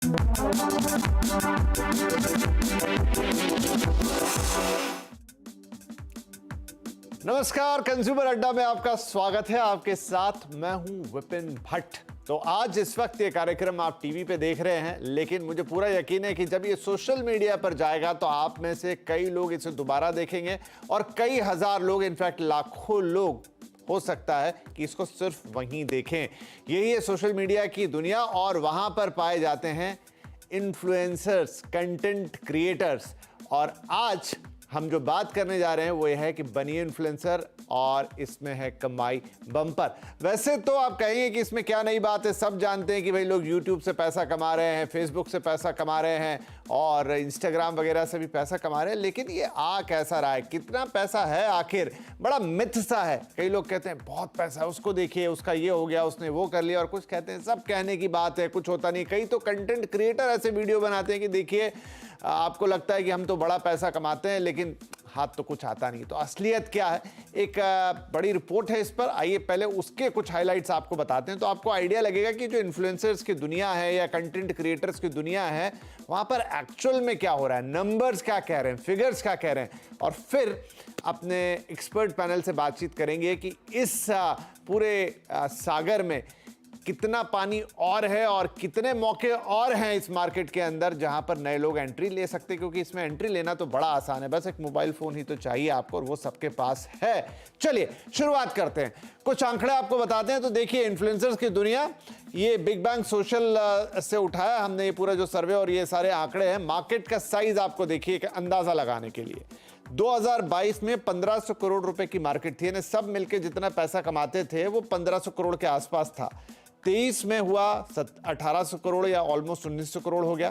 नमस्कार, कंज्यूमर अड्डा में आपका स्वागत है। आपके साथ मैं हूं विपिन भट्ट। तो आज इस वक्त ये कार्यक्रम आप टीवी पे देख रहे हैं, लेकिन मुझे पूरा यकीन है कि जब ये सोशल मीडिया पर जाएगा तो आप में से कई लोग इसे दोबारा देखेंगे और कई हजार लोग, इनफैक्ट लाखों लोग हो सकता है कि इसको सिर्फ वहीं देखें। यही है सोशल मीडिया की दुनिया और वहां पर पाए जाते हैं इन्फ्लुएंसर्स, कंटेंट क्रिएटर्स। और आज हम जो बात करने जा रहे हैं वो ये है कि बनिए इन्फ्लुएंसर और इसमें है कमाई बम्पर। वैसे तो आप कहेंगे कि इसमें क्या नई बात है, सब जानते हैं कि भाई लोग यूट्यूब से पैसा कमा रहे हैं, फेसबुक से पैसा कमा रहे हैं और इंस्टाग्राम वगैरह से भी पैसा कमा रहे हैं। लेकिन ये आ कैसा रहा है, कितना पैसा है आखिर? बड़ा मिथ सा है। कई लोग कहते हैं बहुत पैसा है, उसको देखिए, उसका ये हो गया, उसने वो कर लिया। और कुछ कहते हैं सब कहने की बात है, कुछ होता नहीं। कई तो कंटेंट क्रिएटर ऐसे वीडियो बनाते हैं कि देखिए आपको लगता है कि हम तो बड़ा पैसा कमाते हैं, लेकिन हाथ तो कुछ आता नहीं। तो असलियत क्या है, एक बड़ी रिपोर्ट है इस पर। आइए पहले उसके कुछ हाइलाइट्स आपको बताते हैं तो आपको आइडिया लगेगा कि जो इन्फ्लुएंसर्स की दुनिया है या कंटेंट क्रिएटर्स की दुनिया है, वहां पर एक्चुअल में क्या हो रहा है, नंबर्स क्या कह रहे हैं, फिगर्स क्या कह रहे हैं। और फिर अपने एक्सपर्ट पैनल से बातचीत करेंगे कि इस पूरे सागर में कितना पानी और है और कितने मौके और हैं इस मार्केट के अंदर जहां पर नए लोग एंट्री ले सकते हैं। क्योंकि इसमें एंट्री लेना तो बड़ा आसान है, बस एक मोबाइल फोन ही तो चाहिए आपको और वो सबके पास है। चलिए शुरुआत करते हैं, कुछ आंकड़े आपको बताते हैं। तो देखिए, इन्फ्लुएंसर्स की दुनिया, ये बिग बैंग सोशल से उठाया हमने ये पूरा जो सर्वे और ये सारे आंकड़े हैं। मार्केट का साइज आपको देखिए एक अंदाजा लगाने के लिए, 2022 में 1500 करोड़ रुपए की मार्केट थी, यानी सब मिलकर जितना पैसा कमाते थे वो 1500 करोड़ के आसपास था। 23 में हुआ 1800 करोड़ या ऑलमोस्ट 1900 करोड़ हो गया।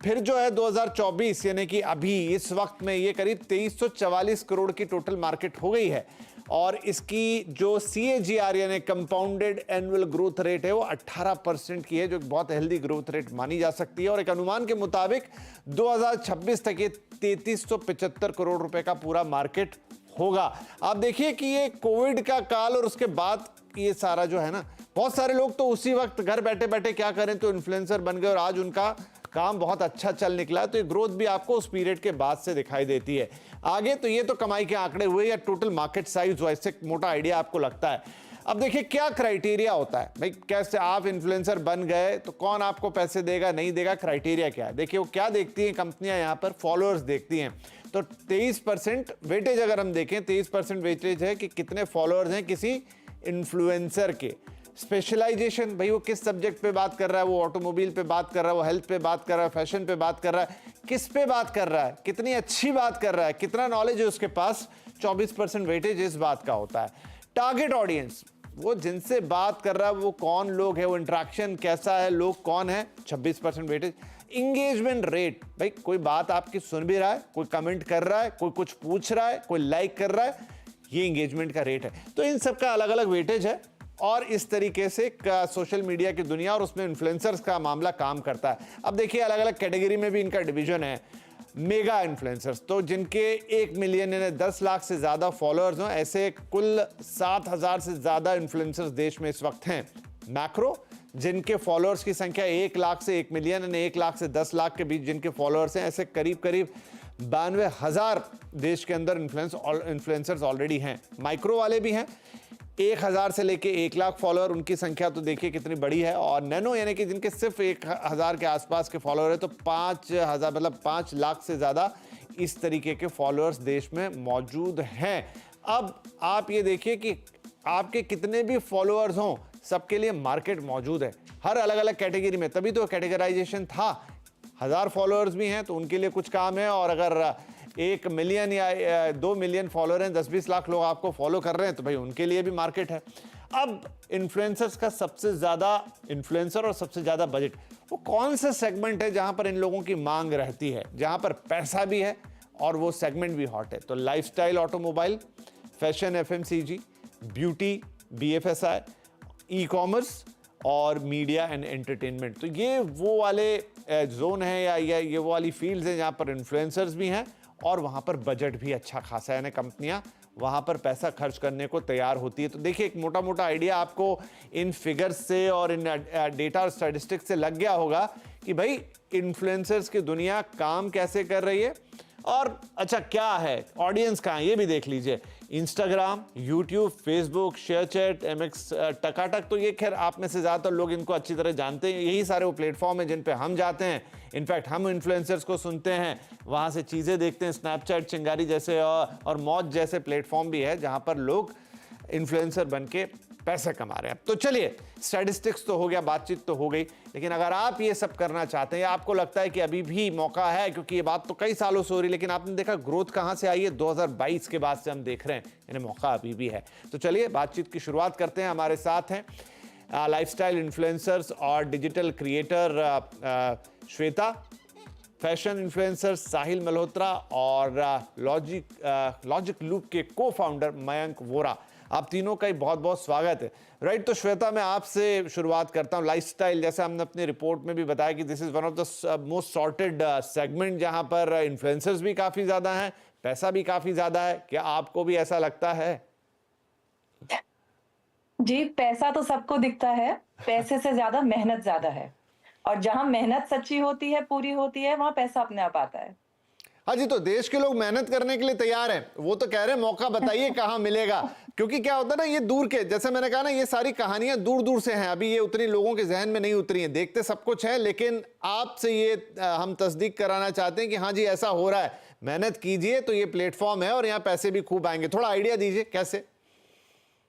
फिर जो है 2024 यानी कि अभी इस वक्त में ये करीब 2344 करोड़ की टोटल मार्केट हो गई है। और इसकी जो CAGR यानी कंपाउंडेड एनुअल ग्रोथ रेट है वो 18% की है, जो बहुत हेल्दी ग्रोथ रेट मानी जा सकती है। और एक अनुमान के मुताबिक 2026 तक ये 3375 करोड़ रुपए का पूरा मार्केट होगा। आप देखिए कि ये कोविड का काल और उसके बाद ये सारा जो है ना, बहुत सारे लोग तो उसी वक्त घर बैठे बैठे क्या करें तो इन्फ्लुएंसर बन गए और आज उनका काम बहुत अच्छा चल निकला है। तो ये ग्रोथ भी आपको उस पीरियड के बाद से दिखाई देती है। आगे तो ये तो कमाई के आंकड़े हुए या टोटल मार्केट साइज हुआ, इससे मोटा आइडिया आपको लगता है। अब देखिए क्या क्राइटेरिया होता है भाई, कैसे आप इन्फ्लुएंसर बन गए तो कौन आपको पैसे देगा नहीं देगा, क्राइटेरिया क्या है। देखिए वो क्या देखती हैं कंपनियां, यहाँ पर फॉलोअर्स देखती हैं। तो 23% वेटेज अगर हम देखें, 23% वेटेज है कि कितने फॉलोअर्स हैं किसी इन्फ्लुएंसर के। स्पेशलाइजेशन, भाई वो किस सब्जेक्ट पे बात कर रहा है, वो ऑटोमोबाइल पे बात कर रहा है, वो हेल्थ पे बात कर रहा है, फैशन पे बात कर रहा है, किस पे बात कर रहा है, कितनी अच्छी बात कर रहा है, कितना नॉलेज है उसके पास, 24% वेटेज इस बात का होता है। टारगेट ऑडियंस, वो जिनसे बात कर रहा है वो कौन लोग है, वो इंटरेक्शन कैसा है, लोग कौन है, 26% वेटेज। इंगेजमेंट रेट, भाई कोई बात आपकी सुन भी रहा है, कोई कमेंट कर रहा है, कोई कुछ पूछ रहा है, कोई लाइक कर रहा है, ये इंगेजमेंट का रेट है। तो इन सब का अलग अलग वेटेज है और इस तरीके से सोशल मीडिया की दुनिया और उसमें इन्फ्लुएंसर्स का मामला काम करता है। अब देखिए अलग अलग कैटेगरी में भी इनका डिवीजन है। मेगा इन्फ्लुएंसर्स, तो जिनके 1 मिलियन यानी 10 लाख से ज्यादा फॉलोअर्स हो, ऐसे कुल 7000 से ज्यादा इन्फ्लुएंसर्स देश में इस वक्त हैं। मैक्रो, जिनके फॉलोअर्स की संख्या 1 लाख से 1 मिलियन यानी 1 लाख से 10 लाख के बीच जिनके फॉलोअर्स हैं, ऐसे करीब करीब 92,000 देश के अंदर इन्फ्लुएंसर्स ऑलरेडी हैं। माइक्रो वाले भी हैं, 1000 से लेके 1 लाख फॉलोअर, उनकी संख्या तो देखिए कितनी बड़ी है। और नैनो यानी कि जिनके सिर्फ 1000 के आसपास के फॉलोअर है, तो 5000 मतलब 5 लाख से ज़्यादा इस तरीके के फॉलोअर्स देश में मौजूद हैं। अब आप ये देखिए कि आपके कितने भी फॉलोअर्स हों, सबके लिए मार्केट मौजूद है हर अलग अलग कैटेगरी में। तभी तो कैटेगराइजेशन था। 1000 फॉलोअर्स भी हैं तो उनके लिए कुछ काम है, और अगर 1 मिलियन या 2 मिलियन फॉलोअर हैं, 10-20 लाख लोग आपको फॉलो कर रहे हैं, तो भाई उनके लिए भी मार्केट है। अब इन्फ्लुएंसर्स का सबसे ज्यादा इन्फ्लुएंसर और सबसे ज्यादा बजट, वो कौन सा सेगमेंट है जहां पर इन लोगों की मांग रहती है, जहां पर पैसा भी है और वो सेगमेंट भी हॉट है? तो lifestyle automobile, fashion FMCG, beauty BFSI, ecommerce और मीडिया एंड एंटरटेनमेंट। तो ये वो वाले जोन है या ये वो वाली फील्ड्स हैं जहां पर इन्फ्लुएंसर्स भी हैं और वहां पर बजट भी अच्छा खासा है, यानी कंपनियां वहां पर पैसा खर्च करने को तैयार होती है। तो देखिए एक मोटा मोटा आइडिया आपको इन फिगर्स से और इन डेटा और स्टैटिस्टिक्स से लग गया होगा कि भाई इन्फ्लुएंसर्स की दुनिया काम कैसे कर रही है और अच्छा क्या है, ऑडियंस कहाँ है, ये भी देख लीजिए। Instagram, YouTube, Facebook, ShareChat, MX, Takatak, तो ये खैर आप में से ज़्यादातर लोग इनको अच्छी तरह जानते हैं। यही सारे वो प्लेटफॉर्म हैं जिन पे हम जाते हैं। इनफैक्ट हम इन्फ्लुएंसर्स को सुनते हैं, वहाँ से चीज़ें देखते हैं। स्नैपचैट, चिंगारी जैसे और मौज जैसे प्लेटफॉर्म भी है जहाँ पर लोग इन्फ्लुएंसर बन के पैसे कमा रहे हैं। तो चलिए, स्टैटिस्टिक्स तो हो गया, बातचीत तो हो गई, लेकिन अगर आप ये सब करना चाहते हैं या आपको लगता है कि अभी भी मौका है, क्योंकि ये बात तो कई सालों से हो रही, लेकिन आपने देखा ग्रोथ कहां से आई है, 2022 के बाद से हम देख रहे हैं, यानी मौका अभी भी है। तो चलिए बातचीत की शुरुआत करते हैं। हमारे साथ हैं लाइफस्टाइल इन्फ्लुएंसर्स और digital creator Shweta, fashion influencer Sahil Malhotra और लॉजिक लूप के को फाउंडर मयंक वोरा। आप तीनों का ही बहुत बहुत स्वागत है। राइट, तो श्वेता मैं आपसे शुरुआत करता हूँ। लाइफस्टाइल, जैसे हमने अपनी रिपोर्ट में भी बताया कि this is one of the most sorted segment, जहां पर इन्फ्लुएंसर्स भी काफी ज्यादा हैं, पैसा भी काफी ज्यादा है। क्या आपको भी ऐसा लगता है? जी, पैसा तो सबको दिखता है, पैसे से ज्यादा मेहनत ज्यादा है, और जहां मेहनत सच्ची होती है, पूरी होती है, वहां पैसा अपने आप आता है। हाँ जी, तो देश के लोग मेहनत करने के लिए तैयार हैं। वो तो कह रहे हैं मौका बताइए कहाँ मिलेगा, क्योंकि क्या होता है ना, ये दूर के, जैसे मैंने कहा ना, ये सारी कहानियां दूर दूर से हैं, अभी ये उतनी लोगों के जहन में नहीं उतरी हैं। देखते सब कुछ है, लेकिन आपसे ये हम तस्दीक कराना चाहते हैं कि हाँ जी ऐसा हो रहा है, मेहनत कीजिए तो ये प्लेटफॉर्म है और यहाँ पैसे भी खूब आएंगे। थोड़ा आइडिया दीजिए कैसे।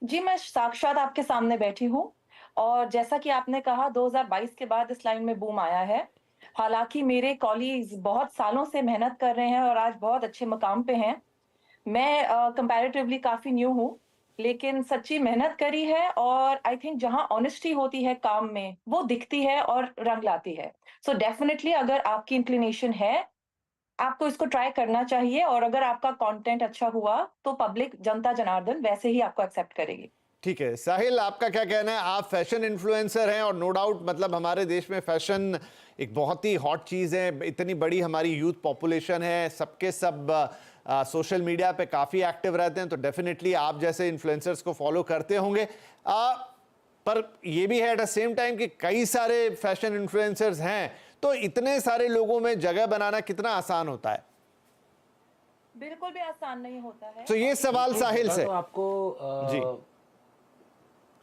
जी, मैं साक्षात आपके सामने बैठी हूँ, और जैसा कि आपने कहा 2022 के बाद इस लाइन में बूम आया है। हालांकि मेरे कॉलीग्स बहुत सालों से मेहनत कर रहे हैं और आज बहुत अच्छे मकाम पे हैं। मैं कंपैरेटिवली काफी न्यू हूँ, लेकिन सच्ची मेहनत करी है, और आई थिंक जहां ऑनेस्टी होती है काम में, वो दिखती है और रंग लाती है। सो डेफिनेटली अगर आपकी इंक्लिनेशन है, आपको इसको ट्राई करना चाहिए, और अगर आपका कंटेंट अच्छा हुआ तो पब्लिक, जनता जनार्दन वैसे ही आपको एक्सेप्ट करेगी। ठीक है, साहिल आपका क्या कहना है? आप फैशन इन्फ्लुएंसर हैं और नो डाउट मतलब हमारे देश में फैशन एक बहुत ही हॉट चीज़ है। इतनी बड़ी हमारी यूथ पॉपुलेशन है, सबके सब सोशल मीडिया पे काफ़ी एक्टिव रहते हैं, तो डेफिनेटली आप जैसे इन्फ्लुएंसर्स को फॉलो करते होंगे। पर ये भी है एट द सेम टाइम कि कई सारे फैशन इन्फ्लुएंसर्स हैं, तो इतने सारे लोगों में जगह बनाना कितना आसान होता है? बिल्कुल भी आसान नहीं होता है। तो ये सवाल साहिल से। तो आपको जी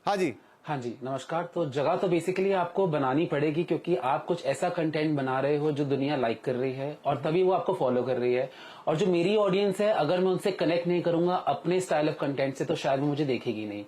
हाँ जी। हाँ जी, नमस्कार। तो जगह तो बेसिकली आपको बनानी पड़ेगी, क्योंकि आप कुछ ऐसा कंटेंट बना रहे हो जो दुनिया लाइक कर रही है, और तभी वो आपको फॉलो कर रही है। और जो मेरी ऑडियंस है, अगर मैं उनसे कनेक्ट नहीं करूंगा अपने स्टाइल ऑफ कंटेंट से, तो शायद वो मुझे देखेगी नहीं।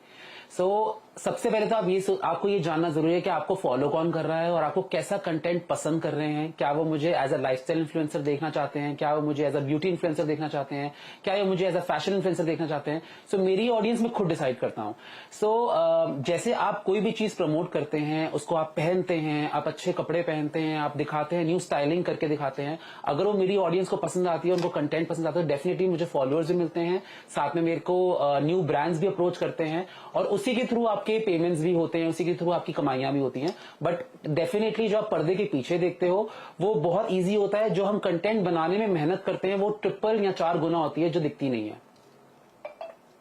सबसे पहले तो आपको ये जानना जरूरी है कि आपको फॉलो कौन कर रहा है और आपको कैसा कंटेंट पसंद कर रहे हैं। क्या वो मुझे एज अ लाइफस्टाइल इन्फ्लुएंसर देखना चाहते हैं, क्या वो मुझे एज अ ब्यूटी इन्फ्लुएंसर देखना चाहते हैं, क्या वो मुझे एज अ फैशन इन्फ्लुएंसर देखना चाहते हैं। मेरी ऑडियंस मैं खुद डिसाइड करता हूँ। जैसे आप कोई भी चीज प्रमोट करते हैं, उसको आप पहनते हैं, आप अच्छे कपड़े पहनते हैं, आप दिखाते हैं, न्यू स्टाइलिंग करके दिखाते हैं, अगर वो मेरी ऑडियंस को पसंद आती है, उनको कंटेंट पसंद आता है, डेफिनेटली मुझे फॉलोअर्स भी मिलते हैं, साथ में मेरे को न्यू ब्रांड्स भी अप्रोच करते हैं, और उसी के थ्रू आपके पेमेंट्स भी होते हैं, उसी के थ्रू आपकी कमाइयां भी होती हैं। बट डेफिनेटली जो आप पर्दे के पीछे देखते हो, वो बहुत इजी होता है। जो हम कंटेंट बनाने में मेहनत करते हैं, वो ट्रिपल या 4 गुना होती है, जो दिखती नहीं है।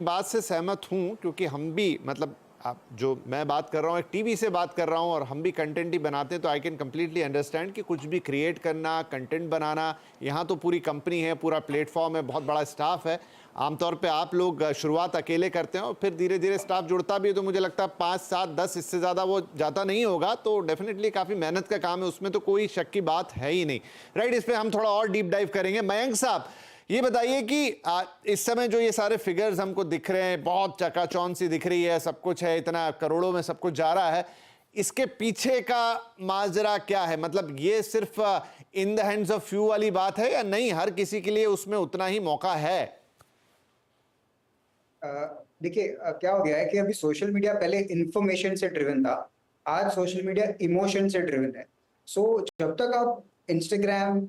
बात से सहमत हूं, क्योंकि हम भी मतलब आप जो मैं बात कर रहा हूं एक टीवी से बात कर रहा हूं, और हम भी कंटेंट ही बनाते हैं, तो आई कैन कंप्लीटली अंडरस्टैंड कि कुछ भी क्रिएट करना, कंटेंट बनाना, यहाँ तो पूरी कंपनी है, पूरा प्लेटफॉर्म है, बहुत बड़ा स्टाफ है। आमतौर पे आप लोग शुरुआत अकेले करते हैं और फिर धीरे धीरे स्टाफ जुड़ता भी है, तो मुझे लगता है 5, 7, 10 इससे ज़्यादा वो जाता नहीं होगा। तो डेफिनेटली काफ़ी मेहनत का काम है, उसमें तो कोई शक की बात है ही नहीं। राइट, इस पर हम थोड़ा और डीप डाइव करेंगे। मयंक साहब, ये बताइए कि इस समय जो ये सारे फिगर्स हमको दिख रहे हैं, बहुत चकाचौंध सी दिख रही है, सब कुछ है, इतना करोड़ों में सब कुछ जा रहा है, इसके पीछे का माजरा क्या है? मतलब ये सिर्फ in the hands of few वाली बात है, या नहीं हर किसी के लिए उसमें उतना ही मौका है? देखिए, क्या हो गया है कि अभी सोशल मीडिया पहले इंफॉर्मेशन से ड्रिवन था, आज सोशल मीडिया इमोशन से ड्रिवन है। जब तक आप इंस्टाग्राम,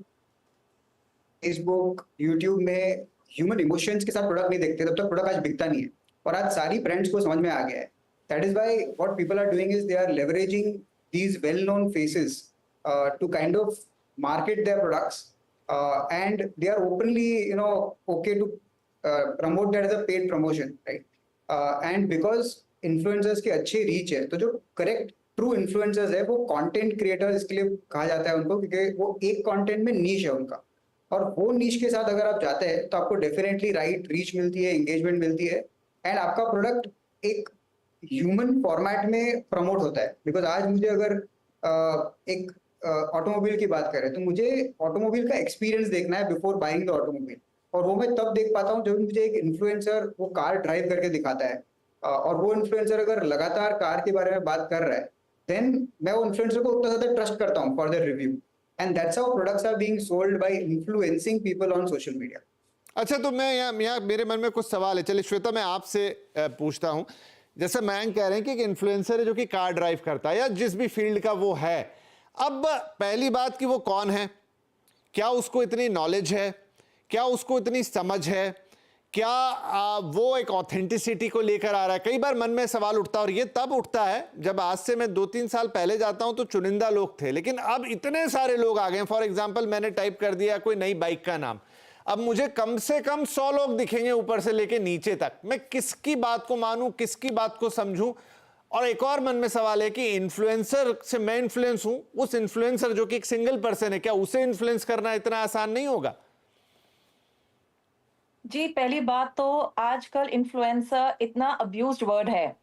फेसबुक, यूट्यूब में ह्यूमन इमोशंस के साथ प्रोडक्ट नहीं देखते, तब तक प्रोडक्ट आज बिकता नहीं है। और आज सारी ब्रांड्स को समझ में आ गया है। That is why what people are doing is they are leveraging these well known faces to kind of market their products, and they are openly okay to promote that as a paid promotion, right? And because influencers की अच्छी reach है, तो जो correct true influencers है वो content creator इसके लिए कहा जाता है उनको, क्योंकि वो एक कंटेंट में नीश है उनका, और वो नीश के साथ अगर आप जाते हैं तो आपको डेफिनेटली राइट रीच मिलती है, एंगेजमेंट मिलती है, एंड आपका प्रोडक्ट एक ह्यूमन फॉर्मेट में प्रमोट होता है। बिकॉज आज मुझे अगर एक ऑटोमोबाइल की बात करें तो मुझे ऑटोमोबाइल का एक्सपीरियंस देखना है बिफोर बाइंग द ऑटोमोबाइल, और वो मैं तब देख पाता हूँ जब मुझे एक इन्फ्लुएंसर वो कार ड्राइव करके दिखाता है, और वो इन्फ्लुएंसर अगर लगातार कार के बारे में बात कर रहा है, देन मैं वो इन्फ्लुएंसर को उतना ज्यादा ट्रस्ट करता हूँ for their review, and that's how products are being sold by influencing people on social media. अच्छा, तो मैं यहाँ मेरे मन में कुछ सवाल है। चलिए श्वेता, मैं आपसे पूछता हूँ। जैसे मैंग कह रहे हैं कि एक इन्फ्लुएंसर है जो कि कार ड्राइव करता है या जिस भी फील्ड का वो है, अब पहली बात कि वो कौन है, क्या उसको इतनी नॉलेज है, क्या उसको इतनी समझ है, क्या वो एक ऑथेंटिसिटी को लेकर आ रहा है। कई बार मन में सवाल उठता है, और ये तब उठता है जब आज से मैं 2-3 साल पहले जाता हूं तो चुनिंदा लोग थे, लेकिन अब इतने सारे लोग आ गए। फॉर एग्जांपल, मैंने टाइप कर दिया कोई नई बाइक का नाम, अब मुझे कम से कम 100 लोग दिखेंगे ऊपर से लेके नीचे तक। मैं किसकी बात को मानूं, किसकी बात को समझूं। और एक और मन में सवाल है कि इन्फ्लुएंसर से मैं इन्फ्लुएंस हूं, उस इन्फ्लुएंसर जो कि एक सिंगल पर्सन है, क्या उसे इन्फ्लुएंस करना इतना आसान नहीं होगा? जी, पहली बात तो आजकल इन्फ्लुएंसर इतना अब्यूज्ड वर्ड है,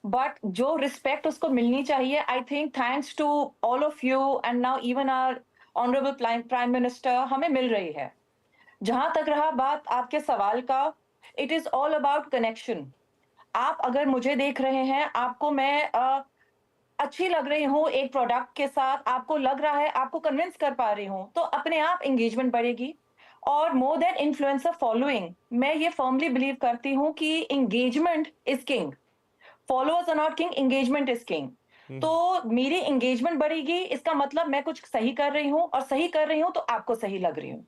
बट जो रिस्पेक्ट उसको मिलनी चाहिए, I think thanks to all of you and now even our honourable prime minister, हमें मिल रही है। जहां तक रहा बात आपके सवाल का, it is all about connection. आप अगर मुझे देख रहे हैं, आपको मैं अच्छी लग रही हूँ एक प्रोडक्ट के साथ, आपको लग रहा है, आपको कन्विंस कर पा रही हूँ, तो अपने आप एंगेजमेंट बढ़ेगी। और मोर देन इन्फ्लुएंसर फॉलोइंग, मैं ये फर्मली बिलीव करती हूँ कि engagement is king, followers are not king, engagement is king. तो मेरी एंगेजमेंट बढ़ेगी, इसका मतलब मैं कुछ सही कर रही हूँ, और सही कर रही हूँ तो आपको सही लग रही हूँ।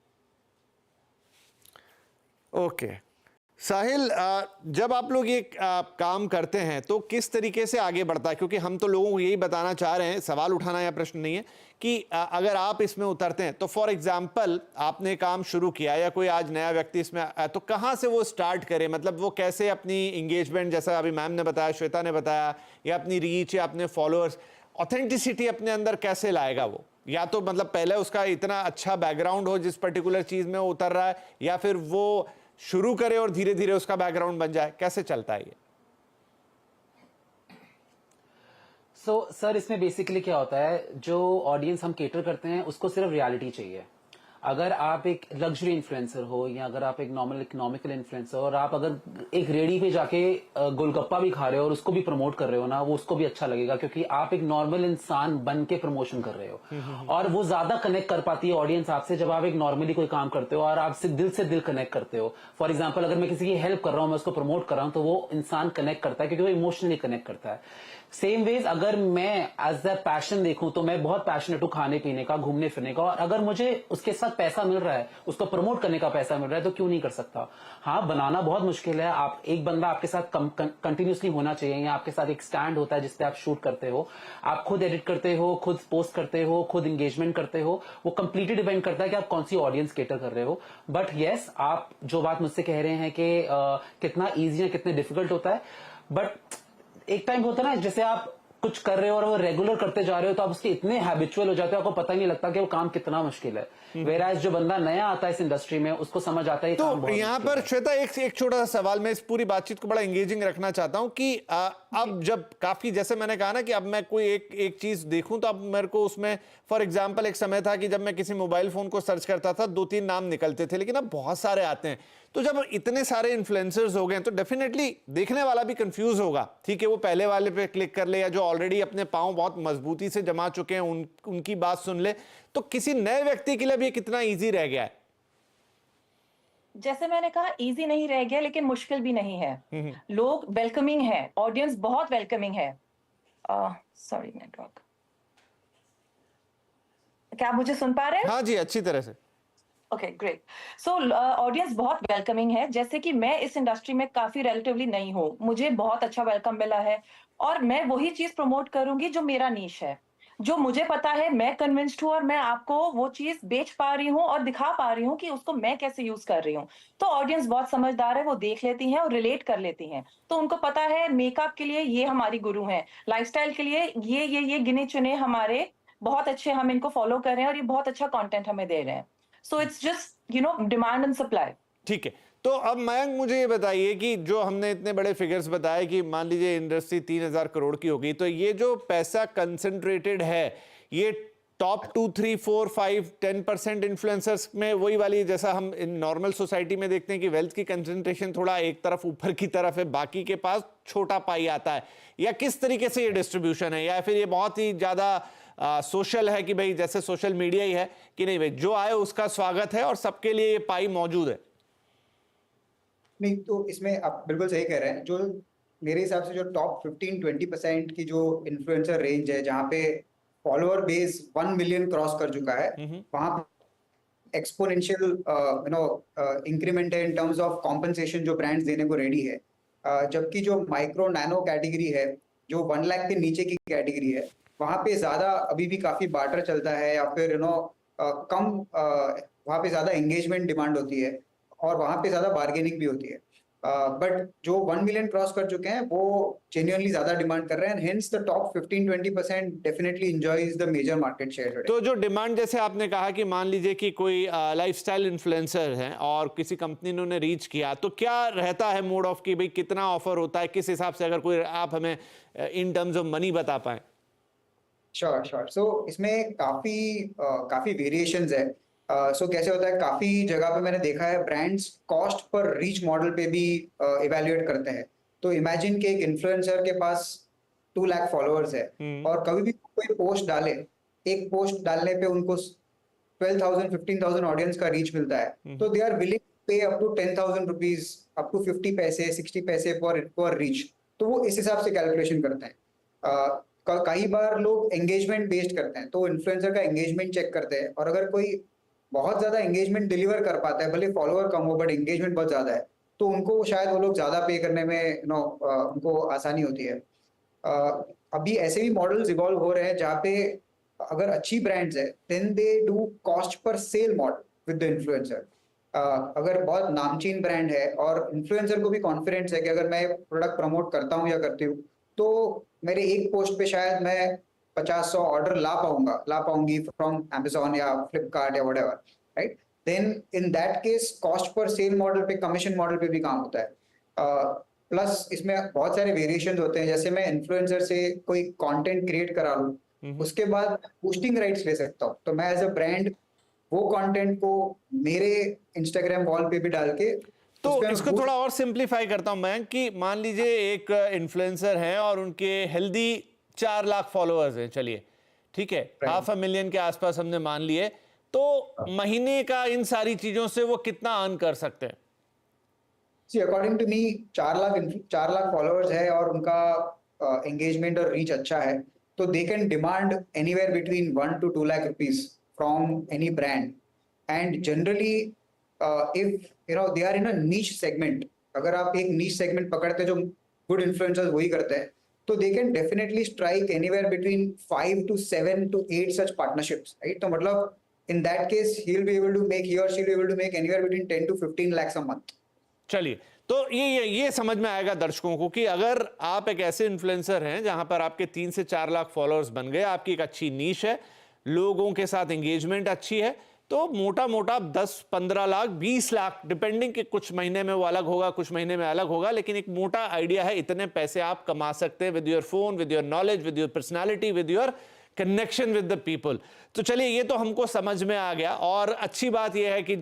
ओके साहिल, जब आप लोग ये काम करते हैं तो किस तरीके से आगे बढ़ता है? क्योंकि हम तो लोगों को यही बताना चाह रहे हैं, सवाल उठाना या प्रश्न नहीं है कि अगर आप इसमें उतरते हैं तो फॉर एग्जांपल आपने काम शुरू किया या कोई आज नया व्यक्ति इसमें तो कहाँ से वो स्टार्ट करे? मतलब वो कैसे अपनी इंगेजमेंट, जैसा अभी मैम ने बताया, श्वेता ने बताया, या अपनी रीच या अपने फॉलोअर्स, ऑथेंटिसिटी अपने अंदर कैसे लाएगा वो? या तो मतलब पहले उसका इतना अच्छा बैकग्राउंड हो जिस पर्टिकुलर चीज में वो उतर रहा है, या फिर वो शुरू करे और धीरे धीरे उसका बैकग्राउंड बन जाए? कैसे चलता है ये? सर इसमें बेसिकली क्या होता है, जो ऑडियंस हम केटर करते हैं उसको सिर्फ रियलिटी चाहिए। अगर आप एक लग्जरी इन्फ्लुएंसर हो या अगर आप एक नॉर्मल इकोनॉमिकल इन्फ्लुएंसर हो और आप अगर एक रेडी पे जाके गोलगप्पा भी खा रहे हो और उसको भी प्रमोट कर रहे हो ना, वो उसको भी अच्छा लगेगा, क्योंकि आप एक नॉर्मल इंसान बन के प्रमोशन कर रहे हो। और वो ज्यादा कनेक्ट कर पाती है ऑडियंस आपसे जब आप एक नॉर्मली कोई काम करते हो और आपसे दिल से दिल कनेक्ट करते हो। फॉर एग्जाम्पल, अगर मैं किसी की हेल्प कर रहा हूं, मैं उसको प्रमोट कर रहा हूं, तो वो इंसान कनेक्ट करता है क्योंकि वो इमोशनली कनेक्ट करता है। सेम वेज अगर मैं एज अ पैशन देखूं तो मैं बहुत पैशनेट हूं खाने पीने का, घूमने फिरने का, और अगर मुझे उसके साथ पैसा मिल रहा है, उसको प्रमोट करने का पैसा मिल रहा है, तो क्यों नहीं कर सकता। हाँ, बनाना बहुत मुश्किल है। आप एक बंदा आपके साथ कंटिन्यूसली होना चाहिए, या आपके साथ एक स्टैंड होता है जिसपे आप शूट करते हो, आप खुद एडिट करते हो, खुद पोस्ट करते हो, खुद एंगेजमेंट करते हो। वो कंप्लीटली डिपेंड करता है कि आप कौन सी ऑडियंस केटर कर रहे हो। बट येस, आप जो बात मुझसे कह रहे हैं कि कितना ईजी या कितने डिफिकल्ट होता है, बट एक टाइम होता है ना, जैसे आप कुछ कर रहे हो और वो रेगुलर करते जा रहे हो तो आप उसके इतने हैबिचुअल हो जाते हो, आपको पता ही नहीं लगता कि वो काम कितना मुश्किल है। वेराज जो बंदा नया आता है इस इंडस्ट्री में, उसको समझ आता है तो यहाँ पर श्वेता एक छोटा सा सवाल, मैं इस पूरी बातचीत को बड़ा एंगेजिंग रखना चाहता हूं कि अब जब काफी, जैसे मैंने कहा ना कि अब मैं कोई एक चीज देखूं तो अब मेरे को उसमें, फॉर एग्जांपल एक समय था कि जब मैं किसी मोबाइल फोन को सर्च करता था 2-3 नाम निकलते थे, लेकिन अब बहुत सारे आते हैं। तो जब इतने सारे इन्फ्लुएंसर्स हो गए तो डेफिनेटली देखने वाला भी कंफ्यूज होगा। ठीक है, वो पहले वाले पे क्लिक कर ले, या जो ऑलरेडी अपने पांव बहुत मजबूती से जमा चुके हैं उनकी बात सुन ले। तो किसी नए व्यक्ति के लिए भी कितना इजी रह गया है? जैसे मैंने कहा, इजी नहीं रह गया, लेकिन मुश्किल भी नहीं है। लोग वेलकमिंग है, ऑडियंस बहुत वेलकमिंग है। सॉरी नेटवर्क, क्या आप मुझे सुन पा रहे हैं? हाँ जी, अच्छी तरह से। Okay, great. सो ऑडियंस बहुत वेलकमिंग है। जैसे कि मैं इस इंडस्ट्री में काफी रिलेटिवली नई हूँ, मुझे बहुत अच्छा वेलकम मिला है, और मैं वही चीज प्रमोट करूंगी जो मेरा नीश है। जो मुझे पता है, मैं कन्विंस्ड हूँ और मैं आपको वो चीज बेच पा रही हूँ और दिखा पा रही हूँ कि उसको मैं कैसे यूज कर रही हूँ। तो ऑडियंस बहुत समझदार है, वो देख लेती हैं और रिलेट कर लेती हैं। तो उनको पता है मेकअप के लिए ये हमारी गुरु हैं, लाइफस्टाइल के लिए ये गिने चुने हमारे बहुत अच्छे, हम इनको फॉलो कर रहे हैं और ये बहुत अच्छा कंटेंट हमें दे रहे हैं। So it's just demand and supply. ठीक है, तो अब मयंक मुझे ये बताइए कि जो हमने इतने बड़े फिगर्स बताए कि मान लीजिए इंडस्ट्री 3,000 करोड़ की होगी, तो ये जो पैसा कंसंट्रेटेड है ये टॉप 2, 3, 4, 5, 10% इन्फ्लुएंसर्स में वही वाली जैसा हम इन नॉर्मल सोसाइटी में देखते हैं कि वेल्थ की कंसंट्रेशन थोड़ा एक तरफ ऊपर की तरफ है, बाकी के पास छोटा पाई आता है, या किस तरीके से ये डिस्ट्रीब्यूशन है, या फिर ये बहुत ही ज्यादा सोशल है कि भाई जैसे सोशल मीडिया ही है कि नहीं भाई जो आए उसका स्वागत है और सबके लिए ये पाई मौजूद है? नहीं, तो इसमें आप बिल्कुल सही कह रहे हैं। जो मेरे हिसाब से जो टॉप 15-20% की जो इन्फ्लुएंसर रेंज है, जहाँ पे फॉलोअर बेस 1 मिलियन क्रॉस कर चुका है, वहां एक्सपोनेंशियल इंक्रीमेंट है इन टर्म्स ऑफ कॉम्पनसेशन जो ब्रांड्स देने को रेडी है। जबकि जो माइक्रो नैनो कैटेगरी है, जो 1 लाख के नीचे की कैटेगरी है, वहां पे ज्यादा अभी भी काफी बार्टर चलता है, या फिर कम वहां पे ज्यादा एंगेजमेंट डिमांड होती है और वहां पे ज्यादा बार्गेनिंग भी होती है। बट जो 1 मिलियन क्रॉस कर चुके हैं वो जेन्युइनली ज्यादा डिमांड कर रहे हैं, hence the top 15-20% definitely enjoys the major market share today. तो जो डिमांड, जैसे आपने कहा कि मान लीजिए कि कोई लाइफस्टाइल इन्फ्लुएंसर है और किसी कंपनी ने उन्हें रीच किया, तो क्या रहता है मोड ऑफ कि भाई कितना ऑफर होता है, किस हिसाब से, अगर कोई आप हमें इन टर्म्स ऑफ मनी बता पाए? श्योर। सो इसमें काफी वेरिएशंस है। सो कैसे होता है, काफी जगह पे मैंने देखा है brands cost per reach model पे भी इवेल्युएट करते हैं। तो इमेजिन कि एक इन्फ्लुएंसर के पास 2 लाख फॉलोअर्स है और कभी भी कोई पोस्ट डाले, एक पोस्ट डालने पे उनको 12,000 15,000 ऑडियंस का रीच मिलता है, तो they are willing pay up to 10,000 rupees, up to 50 पैसे 60 पैसे पर रीच। तो वो इस हिसाब से कैलकुलेशन करते हैं। कई बार लोग एंगेजमेंट बेस्ड करते हैं, तो इन्फ्लुएंसर का एंगेजमेंट चेक करते हैं, और अगर कोई बहुत ज्यादा एंगेजमेंट डिलीवर कर पाता है, भले फॉलोअर कम हो बट एंगेजमेंट बहुत ज्यादा है, तो उनको शायद वो लोग ज्यादा पे करने में उनको आसानी होती है। अभी ऐसे भी मॉडल्स इवॉल्व हो रहे हैं जहाँ पे अगर अच्छी ब्रांड्स है then they do cost per sale model with the influencer. अगर बहुत नामचीन ब्रांड है और इन्फ्लुएंसर को भी कॉन्फिडेंस है कि अगर मैं प्रोडक्ट प्रमोट करता हूँ या करती हूँ, तो मेरे एक पोस्ट पे शायद मैं 50-100 ऑर्डर ला पाऊंगी फ्रॉम Amazon या फ्लिपकार्ट या whatever, right? Then in that case cost per sale model पे, कमीशन मॉडल पे भी काम होता है। प्लस इसमें बहुत सारे वेरिएशन होते हैं, जैसे मैं इन्फ्लुएंसर से कोई कंटेंट क्रिएट करा लूं, उसके बाद पोस्टिंग राइट्स ले सकता हूँ, तो मैं एज अ ब्रांड वो कंटेंट को मेरे इंस्टाग्राम वॉल पे भी डाल के, तो इसको थोड़ा और सिंप्लीफाई करता हूं मैं कि मान लीजिए एक इन्फ्लुएंसर हैं और उनके हेल्दी 4 लाख फॉलोअर्स हैं, चलिए ठीक है, 500,000 के आसपास हमने मान लिए, तो महीने का इन सारी चीजों से वो कितना अर्न कर सकते हैं? See according to me 4 lakh followers है और उनका एंगेजमेंट और रीच अच्छा है, तो they can demand anywhere between 1 to 2 lakh rupees from any brand. And generally if they are in a niche segment, अगर आप एक नीश सेगमेंट पकड़ते जो गुड इन्फ्लुएंसर्स वही करते हैं, तो they can definitely strike anywhere between 5 to 7 to 8 such partnerships, right? तो मतलब in that case he will be able to make, he और she will be able to make anywhere between 10 to 15 lakhs a month। चलिए, तो ये समझ में आएगा दर्शकों को कि अगर आप एक ऐसे इन्फ्लुएंसर हैं जहां पर आपके 3 से 4 लाख फॉलोअर्स बन गए, आपकी एक अच्छी नीश है, लोगों के साथ एंगेजमेंट अच्छी है, तो मोटा मोटा 10-15 लाख 20 लाख डिपेंडिंग कि कुछ महीने में वो अलग होगा, कुछ महीने में अलग होगा, लेकिन एक मोटा आइडिया है इतने पैसे आप कमा सकते हैं with your phone, with your knowledge, with your personality, with your connection with the people. तो चलिए, ये तो हमको समझ में आ गया, और अच्छी बात यह है कि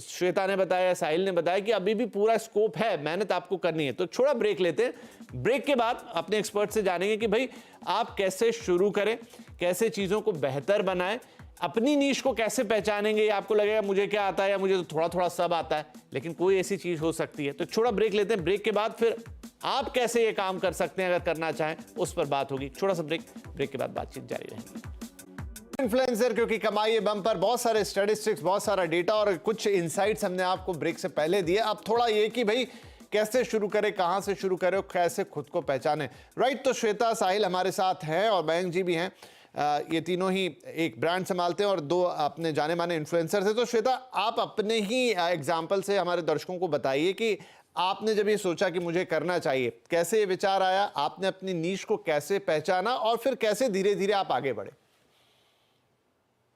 श्वेता ने बताया, साहिल ने बताया कि अभी भी पूरा स्कोप है, मेहनत आपको करनी है। तो थोड़ा ब्रेक लेते हैं, ब्रेक के बाद अपने एक्सपर्ट से जानेंगे कि भाई आप कैसे शुरू करें, कैसे चीजों को बेहतर बनाएं, अपनी नीश को कैसे पहचानेंगे। आपको लगेगा मुझे क्या आता है या मुझे तो थोड़ा थोड़ा सब आता है, लेकिन कोई ऐसी चीज हो सकती है। तो छोटा ब्रेक लेते हैं, ब्रेक के बाद फिर आप कैसे ये काम कर सकते हैं अगर करना चाहें, उस पर बात होगी। छोटा सा ब्रेक के बाद बातचीत जारी रहेगी। इन्फ्लुएंसर क्योंकि कमाई है बम पर, बहुत सारे स्टैटिस्टिक्स, बहुत सारा डेटा और कुछ इनसाइट्स हमने आपको ब्रेक से पहले दिए। अब थोड़ा ये कि भाई कैसे शुरू करें, कहां से शुरू करें, कैसे खुद को पहचाने, राइट? तो श्वेता, साहिल हमारे साथ हैं और मयंक जी भी हैं। ये तीनों ही एक ब्रांड संभालते हैं और दो अपने जाने माने इन्फ्लुएंसर थे। तो श्वेता, आप अपने ही एग्जाम्पल से हमारे दर्शकों को बताइए कि आपने जब ये सोचा कि मुझे करना चाहिए, कैसे ये विचार आया, आपने अपनी नीश को कैसे पहचाना और फिर कैसे धीरे धीरे आप आगे बढ़े?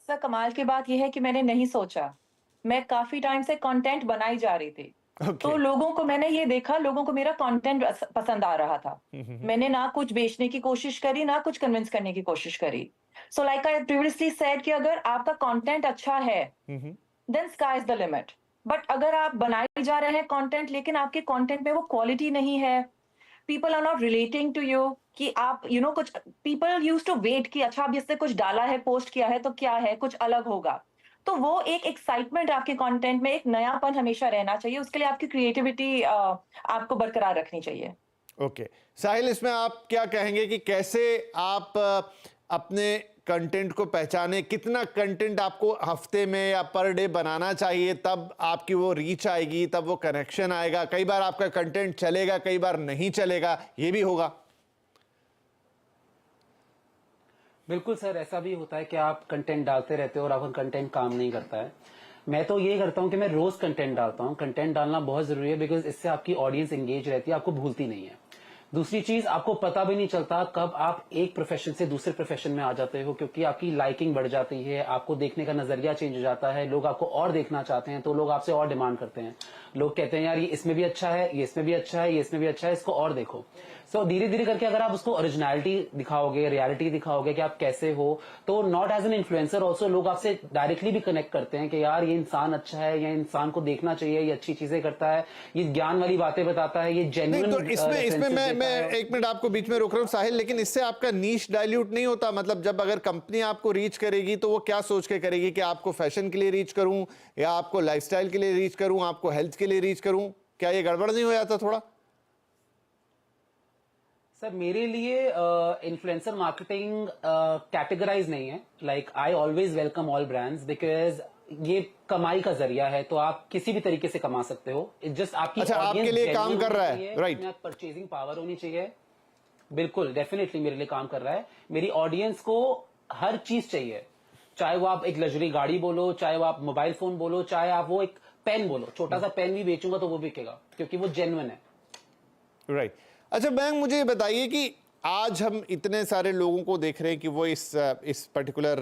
सर, कमाल की बात यह है कि मैंने नहीं सोचा। मैं काफी टाइम से कंटेंट बनाई जा रही थी। ओके। तो लोगों को मैंने ये देखा, लोगों को मेरा कंटेंट पसंद आ रहा था। मैंने ना कुछ बेचने की कोशिश करी, ना कुछ कन्विंस करने की कोशिश करी। So like I previously said कि अगर आपका कंटेंट अच्छा है, then sky is the limit. But अगर आप बनाए जा रहे हैं कंटेंट, लेकिन आपके कंटेंट में वो क्वालिटी नहीं है, people are not relating to you, कि आप कुछ पीपल यूज टू वेट कि अच्छा अब इससे कुछ डाला है, पोस्ट किया है तो क्या है, कुछ अलग होगा। तो वो एक एक्साइटमेंट आपके कंटेंट में, एक नयापन हमेशा रहना चाहिए। उसके लिए आपकी क्रिएटिविटी आपको बरकरार रखनी चाहिए। ओके साहिल, इसमें आप क्या कहेंगे कि कैसे आप अपने कंटेंट को पहचाने? कितना कंटेंट आपको हफ्ते में या पर डे बनाना चाहिए, तब आपकी वो रीच आएगी, तब वो कनेक्शन आएगा? कई बार आपका कंटेंट चलेगा, कई बार नहीं चलेगा, ये भी होगा। बिल्कुल सर, ऐसा भी होता है कि आप कंटेंट डालते रहते हो और आपका कंटेंट काम नहीं करता है। मैं तो ये करता हूँ कि मैं रोज कंटेंट डालता हूँ। कंटेंट डालना बहुत जरूरी है, बिकॉज इससे आपकी ऑडियंस एंगेज रहती है, आपको भूलती नहीं है। दूसरी चीज, आपको पता भी नहीं चलता कब आप एक प्रोफेशन से दूसरे प्रोफेशन में आ जाते हो, क्योंकि आपकी लाइकिंग बढ़ जाती है, आपको देखने का नजरिया चेंज हो जाता है, लोग आपको और देखना चाहते हैं, तो लोग आपसे और डिमांड करते हैं। लोग कहते हैं यार ये इसमें भी अच्छा है, ये इसमें भी अच्छा है, ये इसमें भी अच्छा है, इसको और देखो। सो धीरे धीरे करके अगर आप उसको ओरिजिनलिटी दिखाओगे, रियलिटी दिखाओगे कि आप कैसे हो, तो not as an influencer also लोग आपसे डायरेक्टली भी कनेक्ट करते हैं कि यार ये इंसान अच्छा है, ये इंसान को देखना चाहिए, ये अच्छी चीजें करता है, ये ज्ञान वाली बातें बताता है, ये नहीं, जेन्युइन। तो इसमें मैं एक मिनट आपको बीच में रोक रहा हूं साहिल, लेकिन इससे आपका नीश डाइल्यूट नहीं होता? मतलब जब अगर कंपनी आपको रीच करेगी तो वो क्या सोच के करेगी कि आपको फैशन के लिए रीच करूं या आपको लाइफस्टाइल के लिए रीच करूं, आपको हेल्थ के लिए रीच करूं? क्या ये गड़बड़ नहीं हो जाता थोड़ा? सर मेरे लिए इन्फ्लुएंसर मार्केटिंग कैटेगराइज नहीं है। Like I always welcome all brands, because ये कमाई का जरिया है, तो आप किसी भी तरीके से कमा सकते हो। इट्स जस्ट आपकी अच्छा, आपके लिए काम कर रहा है, राइट? परचेजिंग पावर होनी चाहिए। बिल्कुल, डेफिनेटली मेरे लिए काम कर रहा है। मेरी ऑडियंस को हर चीज चाहिए, चाहे वो आप एक लग्जरी गाड़ी बोलो, चाहे वो आप मोबाइल फोन बोलो, चाहे आप वो एक पेन बोलो। छोटा सा पेन भी बेचूंगा तो वो बिकेगा, क्योंकि वो जेन्युइन है। राइट। अच्छा बैंक, मुझे ये बताइए कि आज हम इतने सारे लोगों को देख रहे हैं कि वो इस पर्टिकुलर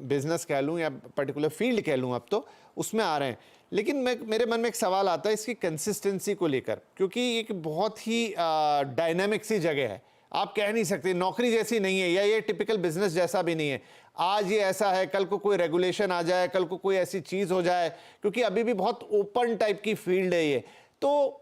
बिजनेस कह लूँ या पर्टिकुलर फील्ड कह लूँ, अब तो उसमें आ रहे हैं। लेकिन मेरे मन में एक सवाल आता है इसकी कंसिस्टेंसी को लेकर, क्योंकि एक बहुत ही डायनामिक सी जगह है। आप कह नहीं सकते, नौकरी जैसी नहीं है या ये टिपिकल बिजनेस जैसा भी नहीं है। आज ये ऐसा है, कल को कोई रेगुलेशन आ जाए, कल को कोई ऐसी चीज हो जाए, क्योंकि अभी भी बहुत ओपन टाइप की फील्ड है ये। तो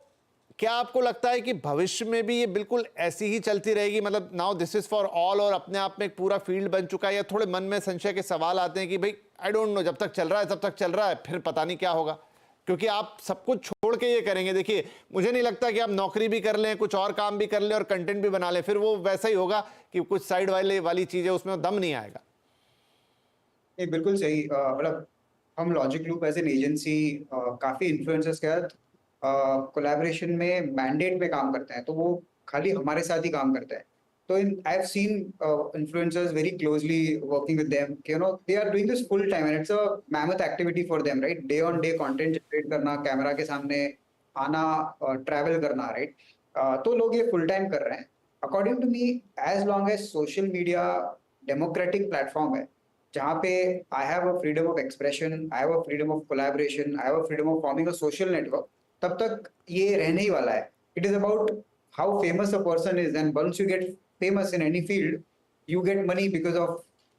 क्या आपको लगता है कि भविष्य में भी ये बिल्कुल ऐसी ही चलती रहेगी? मतलब now this is for all और अपने आप में एक पूरा फील्ड बन चुका है, या थोड़े मन में संशय के सवाल आते हैं कि भाई आई डोंट नो, जब तक चल रहा है तब तक चल रहा है, फिर पता नहीं क्या होगा? क्योंकि आप सब कुछ छोड़ के ये करेंगे। देखिए, मुझे नहीं लगता कि आप नौकरी भी कर लें, कुछ और काम भी कर लें और कंटेंट भी बना लें, फिर वो वैसा ही होगा कि कुछ साइड वाली चीजें, उसमें दम नहीं आएगा। ये बिल्कुल सही। मतलब हम logic loop as an agency काफी इन्फ्लुएंसर्स के साथ कोलैबोरेशन में मैंडेट पे काम करते हैं, तो वो खाली हमारे साथ ही काम करते हैं। तो I have seen influencers very closely working with them, you know they are doing this full time and it's a mammoth activity for them, right? Day on day content generate करना, कैमरा के सामने आना, travel करना, right? तो लोग ये full time कर रहे हैं। According to me, as long as social media democratic platform है, जहाँ पे I have a freedom of expression, I have a freedom of collaboration, I have a freedom of forming a social network, तब तक ये रहने ही वाला है। It is about how famous a person is, and once you get famous in any field, you get money because of,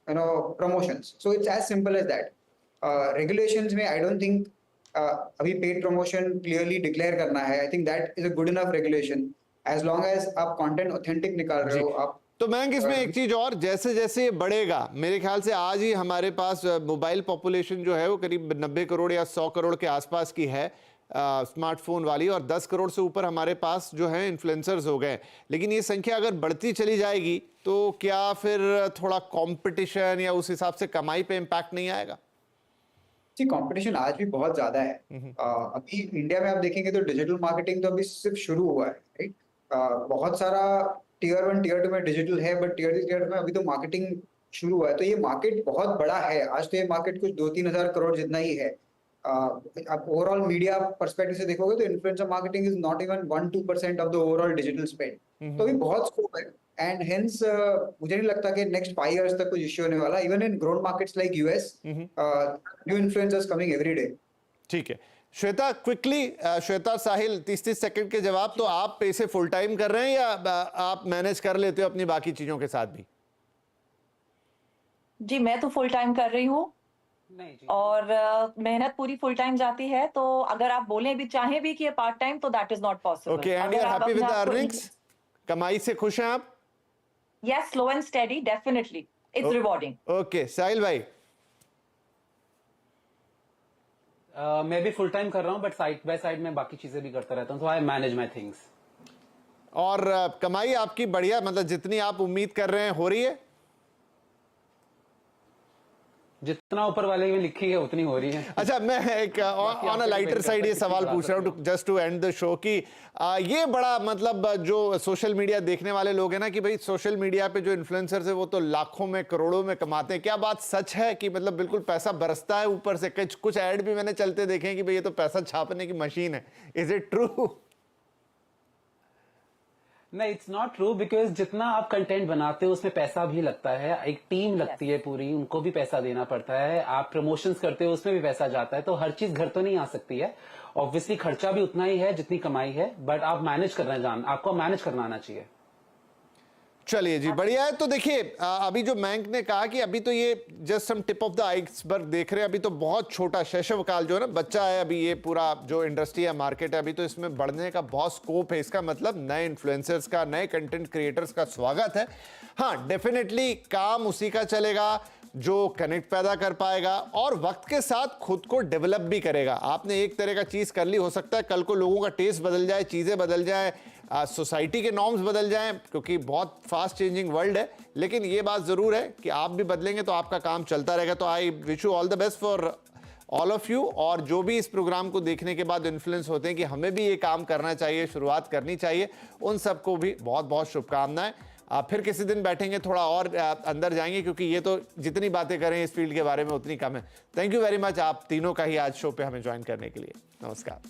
you know, promotions. So it's as simple as that. Regulations में I don't think अभी paid promotion clearly declare करना है. I think that is a good enough regulation. As long as आप content authentic निकाल रहे हो, आप तो बैंक, इसमें एक चीज और, जैसे जैसे ये बढ़ेगा, मेरे ख्याल से आज ही हमारे पास मोबाइल पॉपुलेशन जो है वो करीब 90 करोड़ या 100 करोड़ के आसपास की है स्मार्टफोन वाली, और 10 करोड़ से ऊपर हमारे पास जो है इन्फ्लुएंसर्स हो गए। लेकिन ये संख्या अगर बढ़ती चली जाएगी तो क्या फिर थोड़ा कंपटीशन या उस हिसाब से कमाई पे इम्पैक्ट नहीं आएगा? जी, कंपटीशन आज भी बहुत ज्यादा है। अभी इंडिया में आप देखेंगे तो डिजिटल मार्केटिंग तो अभी सिर्फ शुरू हुआ है, राइट? बहुत सारा टियर 1 टियर 2 में डिजिटल है, बट टियर 3 टियर 4 में अभी तो मार्केटिंग शुरू हुआ है, तो ये मार्केट बहुत बड़ा है। आज तो ये मार्केट कुछ 2-3 हजार करोड़ जितना ही है। आप ओवरऑल मीडिया पर्सपेक्टिव से देखोगे तो influencer marketing is not even 1-2% of the overall digital spend. तो भी बहुत स्कोप है, एंड हेंस मुझे नहीं लगता कि नेक्स्ट 5 इयर्स तक कुछ इश्यू होने वाला। Even in grown markets like US, new influencers coming every day. ठीक है श्वेता, क्विकली श्वेता साहिल 30-30 सेकंड के जवाब। तो आप इसे फुल टाइम कर रहे हैं या आप मैनेज कर लेते हो अपनी बाकी चीजों के साथ भी? जी मैं तो फुल टाइम कर रही हूँ नहीं जी। और मेहनत पूरी फुल टाइम जाती है। तो अगर आप बोलें भी चाहें भी कि ये पार्ट टाइम, तो that is not possible. Okay, and you are happy with the earnings? कमाई से खुश हैं आप? Yes, slow and steady, definitely it's rewarding. Okay Sahil भाई? मैं भी फुल टाइम कर रहा हूँ, बट साइड बाय साइड में बाकी चीजें भी करता रहता हूँ, तो आई मैनेज माई थिंग्स। और कमाई आपकी बढ़िया, मतलब जितनी आप उम्मीद कर रहे हैं हो रही है? जितना ऊपर वाले में लिखी है उतनी हो रही है। अच्छा, मैं एक ऑन अ लाइटर साइड ये सवाल पूछ रहा हूँ just to end the show कि ये बड़ा मतलब जो सोशल मीडिया देखने वाले लोग हैं ना कि भाई सोशल मीडिया पे जो इन्फ्लुएंसर्स है वो तो लाखों में करोड़ों में कमाते हैं, क्या बात सच है कि मतलब बिल्कुल पैसा बरसता है ऊपर से? कुछ ऐड भी मैंने चलते देखे हैं कि भाई ये तो पैसा छापने की मशीन है। Is it true? नहीं, इट्स नॉट ट्रू, बिकॉज जितना आप कंटेंट बनाते हो उसमें पैसा भी लगता है, एक टीम लगती है पूरी, उनको भी पैसा देना पड़ता है। आप प्रमोशंस करते हो उसमें भी पैसा जाता है, तो हर चीज घर तो नहीं आ सकती है। ऑब्वियसली खर्चा भी उतना ही है जितनी कमाई है, बट आप मैनेज करना आपको मैनेज करना आना चाहिए। चलिए जी, बढ़िया है। तो देखिए अभी जो मयंक ने कहा कि अभी तो ये just some tip of the iceberg देख रहे हैं, अभी तो बहुत छोटा शैशव काल जो है ना, बच्चा है अभी, ये पूरा जो इंडस्ट्री है, मार्केट है, अभी तो इसमें बढ़ने का बहुत स्कोप है। इसका मतलब नए इन्फ्लुएंसर्स का, नए कंटेंट क्रिएटर्स का स्वागत है। हाँ, डेफिनेटली काम उसी का चलेगा जो कनेक्ट पैदा कर पाएगा और वक्त के साथ खुद को डेवलप भी करेगा। आपने एक तरह का चीज कर ली, हो सकता है कल को लोगों का टेस्ट बदल जाए, चीजें बदल जाए, सोसाइटी के नॉर्म्स बदल जाएं, क्योंकि बहुत फास्ट चेंजिंग वर्ल्ड है। लेकिन ये बात जरूर है कि आप भी बदलेंगे तो आपका काम चलता रहेगा। तो I wish you all the best for all of you. और जो भी इस प्रोग्राम को देखने के बाद इन्फ्लुएंस होते हैं कि हमें भी ये काम करना चाहिए, शुरुआत करनी चाहिए, उन सबको भी बहुत बहुत शुभकामनाएं। फिर किसी दिन बैठेंगे, थोड़ा और अंदर जाएंगे, क्योंकि ये तो जितनी बातें करें इस फील्ड के बारे में उतनी कम है। थैंक यू वेरी मच आप तीनों का ही आज शो पे हमें ज्वाइन करने के लिए। नमस्कार।